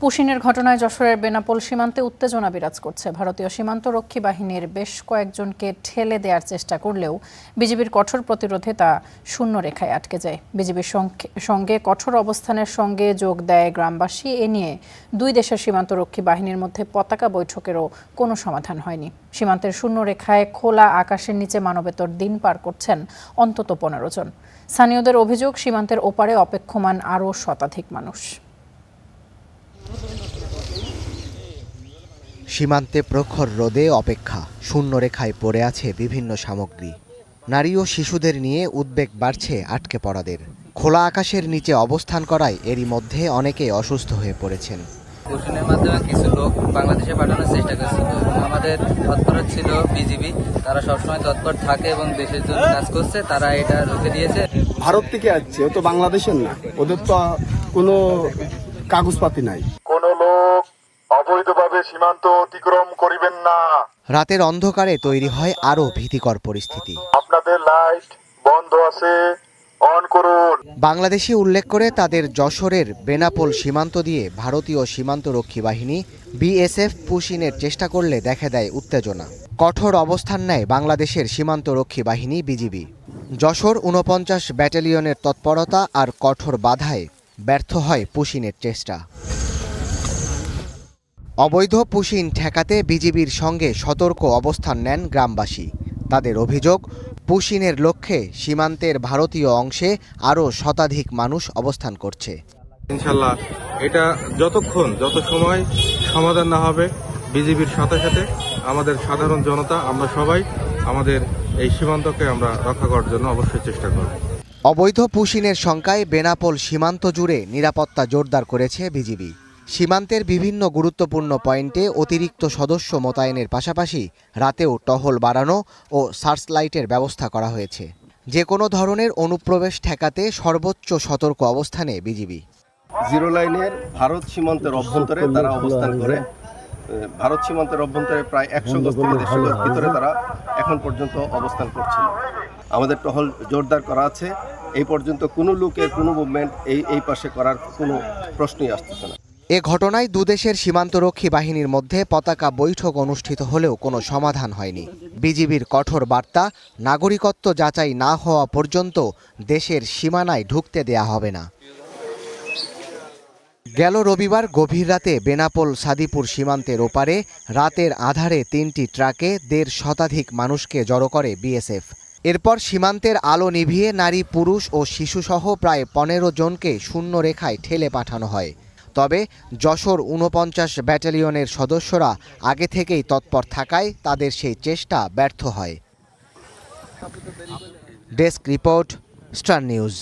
পুশিনের ঘটনায় যশোরের বেনাপোল সীমান্তে উত্তেজনা বিরাজ করছে। ভারতীয় সীমান্তরক্ষী বাহিনীর বেশ কয়েকজনকে ঠেলে দেওয়ার চেষ্টা করলেও বিজিবির কঠোর প্রতিরোধে তা শূন্য রেখায় আটকে যায়। বিজিবির সঙ্গে কঠোর অবস্থানের সঙ্গে যোগ দেয় গ্রামবাসী। এ নিয়ে দুই দেশের সীমান্তরক্ষী বাহিনীর মধ্যে পতাকা বৈঠকেরও কোনো সমাধান হয়নি। সীমান্তের শূন্য রেখায় খোলা আকাশের নিচে মানবেতর দিন পার করছেন অন্তত 15 জন। স্থানীয়দের অভিযোগ, সীমান্তের ওপারে অপেক্ষমান আরও শতাধিক মানুষ। সীমান্তে প্রখর রোদে অপেক্ষা, শূন্য রেখায় পড়ে আছে বিভিন্ন সামগ্রী। নারী ও শিশুদের নিয়ে উদ্বেগ বাড়ছে আটকে পড়াদের। খোলা আকাশের নিচে অবস্থান করায় এরই মধ্যে অনেকে অসুস্থ হয়ে পড়েছেন। পুশিনের মাধ্যমে কিছু লোক বাংলাদেশে পাঠানোর চেষ্টা করছিল। আমাদের তৎপর ছিল বিজিবি, তারা সবসময় তৎপর থাকে এবং দেশের জন্য কাজ করছে। তারা এটা রুখে দিয়েছে। ভারত থেকে আসছে, ও তো বাংলাদেশের না, ওদের তো কোনো কাগজপাতি নাই। কোন লোক অবৈধভাবে সীমান্ত অতিক্রম করিবেন না। রাতের অন্ধকারে তৈরি হয় আরও ভীতিকর পরিস্থিতি। আপনাদের লাইট বন্ধ আছে, অন করুন। বাংলাদেশি উল্লেখ করে তাদের যশোরের বেনাপোল সীমান্ত দিয়ে ভারতীয় সীমান্তরক্ষী বাহিনী বিএসএফ পুশিনের চেষ্টা করলে দেখা দেয় উত্তেজনা। কঠোর অবস্থান নেয় বাংলাদেশের সীমান্তরক্ষী বাহিনী বিজিবি। যশোর 49 ব্যাটালিয়নের তৎপরতা আর কঠোর বাধায় ব্যর্থ হয় পুশিনের চেষ্টা। অবৈধ পুশিন ঠেকাতে বিজিবির সঙ্গে সতর্ক অবস্থান নেন গ্রামবাসী। তাদের অভিযোগ, পুশিনের লক্ষ্যে সীমান্তের ভারতীয় অংশে আরও শতাধিক মানুষ অবস্থান করছে। ইনশাল্লাহ এটা যত সময় সমাধান না হবে, বিজিবির সাথে সাথে আমাদের সাধারণ জনতা, আমরা সবাই আমাদের এই সীমান্তকে আমরা রক্ষা করার জন্য অবশ্যই চেষ্টা করব। অবৈধ পুশিনের শঙ্কায় বেনাপোল সীমান্ত জুড়ে নিরাপত্তা জোরদার করেছে বিজিবি। সীমান্তের বিভিন্ন গুরুত্বপূর্ণ পয়েন্টে অতিরিক্ত সদস্য মোতায়েনের পাশাপাশি রাতেও টহল বাড়ানো ও সার্চলাইটের ব্যবস্থা করা হয়েছে। যে কোনো ধরনের অনুপ্রবেশ ঠেকাতে সর্বোচ্চ সতর্ক অবস্থানে বিজিবি। জিরো লাইনের ভারত সীমান্তের অভ্যন্তরে তারা অবস্থান করে। ভারত সীমান্তের অভ্যন্তরে প্রায় 100 গজ থেকে 150 গজ ভিতরে তারা এখন পর্যন্ত অবস্থান করছিল। আমাদের টহল জোরদার করা আছে। এই পর্যন্ত কোনো লোকের কোনো মুভমেন্ট এই পাশে করার কোনো প্রশ্নই আসতেছে না। এ ঘটনায় দুদেশের সীমান্তরক্ষী বাহিনীর মধ্যে পতাকা বৈঠক অনুষ্ঠিত হলেও কোনো সমাধান হয়নি। বিজিবির কঠোর বার্তা, নাগরিকত্ব যাচাই না হওয়া পর্যন্ত দেশের সীমানায় ঢুকতে দেয়া হবে না। গেল রবিবার গভীর রাতে বেনাপোল সাদিপুর সীমান্তের ওপারে রাতের আধারে 3টি ট্রাকে 1.5 শতাধিক মানুষকে জড়ো করে বিএসএফ। এরপর সীমান্তের আলো নিভিয়ে নারী, পুরুষ ও শিশুসহ প্রায় 15 জনকে শূন্য রেখায় ঠেলে পাঠানো হয়। তবে যশোর 49 ব্যাটালিয়নের সদস্যরা আগে থেকেই তৎপর থাকায় তাদের সেই চেষ্টা ব্যর্থ হয়। Desk report, star news.